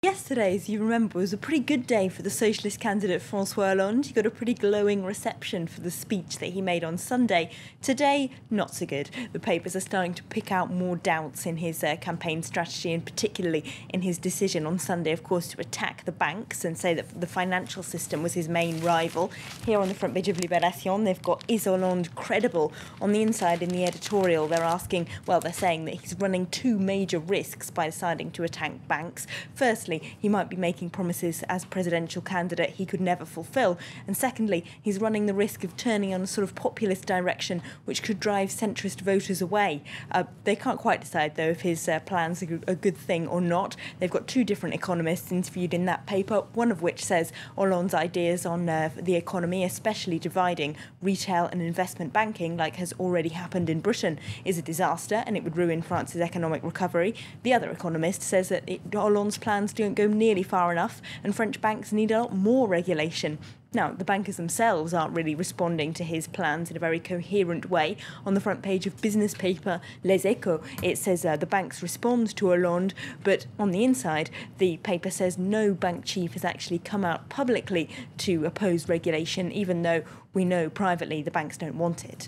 Yesterday, as you remember, was a pretty good day for the socialist candidate François Hollande. He got a pretty glowing reception for the speech that he made on Sunday. Today, not so good. The papers are starting to pick out more doubts in his campaign strategy, and particularly in his decision on Sunday, of course, to attack the banks and say that the financial system was his main rival. Here on the front page of Libération, they've got "Is Hollande credible?" On the inside, in the editorial, they're asking, well, they're saying that he's running two major risks by deciding to attack banks. Firstly, he might be making promises as presidential candidate he could never fulfil. And secondly, he's running the risk of turning on a sort of populist direction which could drive centrist voters away. They can't quite decide, though, if his plans are a good thing or not. They've got two different economists interviewed in that paper, one of which says Hollande's ideas on the economy, especially dividing retail and investment banking, like has already happened in Britain, is a disaster and it would ruin France's economic recovery. The other economist says that Hollande's plans don't go nearly far enough and French banks need a lot more regulation. Now, the bankers themselves aren't really responding to his plans in a very coherent way. On the front page of business paper Les Echos, it says the banks respond to Hollande, but on the inside, the paper says no bank chief has actually come out publicly to oppose regulation, even though we know privately the banks don't want it.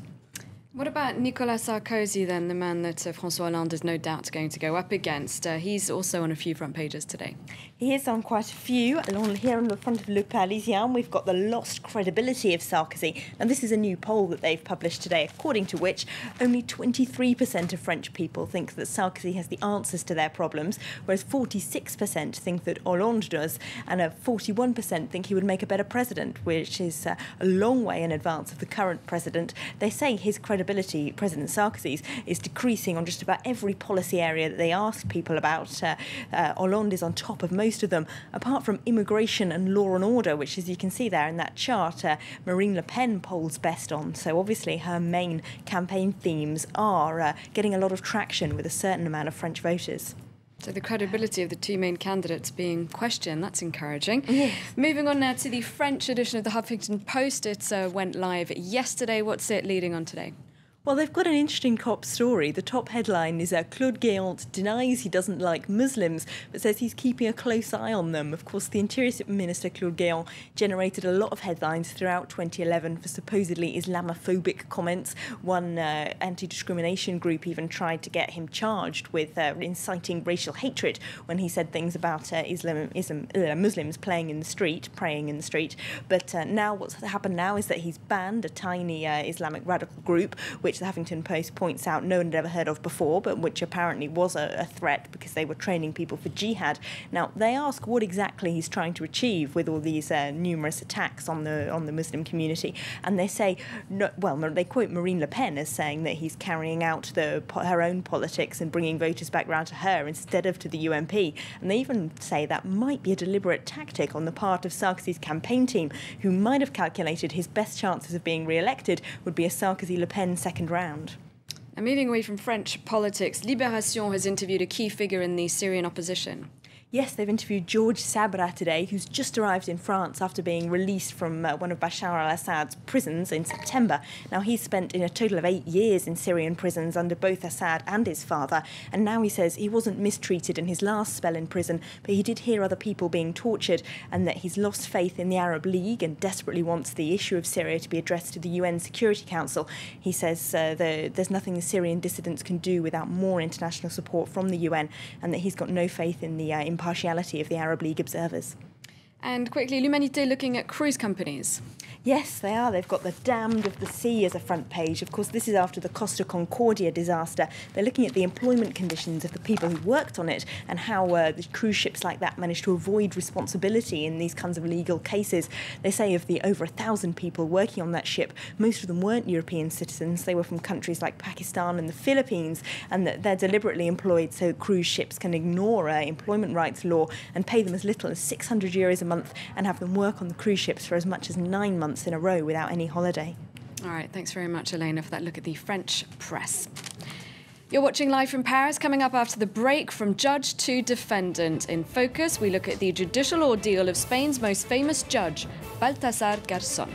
What about Nicolas Sarkozy, then, the man that François Hollande is no doubt going to go up against? He's also on a few front pages today. He is on quite a few. Here on the front of Le Parisien, we've got the lost credibility of Sarkozy. And this is a new poll that they've published today, according to which only 23% of French people think that Sarkozy has the answers to their problems, whereas 46% think that Hollande does, and 41% think he would make a better president, which is a long way in advance of the current president. They say his credibility, President Sarkozy's, is decreasing on just about every policy area that they ask people about. Hollande is on top of most of them, apart from immigration and law and order, which, as you can see there in that chart, Marine Le Pen polls best on. So obviously her main campaign themes are getting a lot of traction with a certain amount of French voters. So the credibility of the two main candidates being questioned, that's encouraging. Yes. Moving on now to the French edition of the Huffington Post. It went live yesterday. What's it leading on today? Well, they've got an interesting cop story. The top headline is Claude Guéant denies he doesn't like Muslims, but says he's keeping a close eye on them. Of course, the Interior Minister, Claude Guéant, generated a lot of headlines throughout 2011 for supposedly Islamophobic comments. One anti-discrimination group even tried to get him charged with inciting racial hatred when he said things about Muslims playing in the street, praying in the street. But now what's happened now is that he's banned a tiny Islamic radical group, which the Huffington Post points out no one had ever heard of before, but which apparently was a threat because they were training people for jihad. Now, they ask what exactly he's trying to achieve with all these numerous attacks on the Muslim community, and they say, no, well, they quote Marine Le Pen as saying that he's carrying out her own politics and bringing voters back round to her instead of to the UMP, and they even say that might be a deliberate tactic on the part of Sarkozy's campaign team, who might have calculated his best chances of being re-elected would be a Sarkozy-Le Pen second round. And moving away from French politics, Libération has interviewed a key figure in the Syrian opposition. Yes, they've interviewed Georges Sabra today, who's just arrived in France after being released from one of Bashar al-Assad's prisons in September. Now, he's spent in a total of 8 years in Syrian prisons under both Assad and his father, and now he says he wasn't mistreated in his last spell in prison, but he did hear other people being tortured, and that he's lost faith in the Arab League and desperately wants the issue of Syria to be addressed to the UN Security Council. He says there's nothing the Syrian dissidents can do without more international support from the UN, and that he's got no faith in the impartiality of the Arab League observers. And quickly, L'Humanité looking at cruise companies. Yes, they are. They've got the damned of the sea as a front page. Of course, this is after the Costa Concordia disaster. They're looking at the employment conditions of the people who worked on it and how the cruise ships like that managed to avoid responsibility in these kinds of legal cases. They say of the over 1,000 people working on that ship, most of them weren't European citizens. They were from countries like Pakistan and the Philippines, and that they're deliberately employed so cruise ships can ignore employment rights law and pay them as little as €600 a month and have them work on the cruise ships for as much as 9 months in a row without any holiday. All right, thanks very much, Elena, for that look at the French press. You're watching Live from Paris. Coming up after the break, from judge to defendant. In focus, we look at the judicial ordeal of Spain's most famous judge, Baltasar Garzón.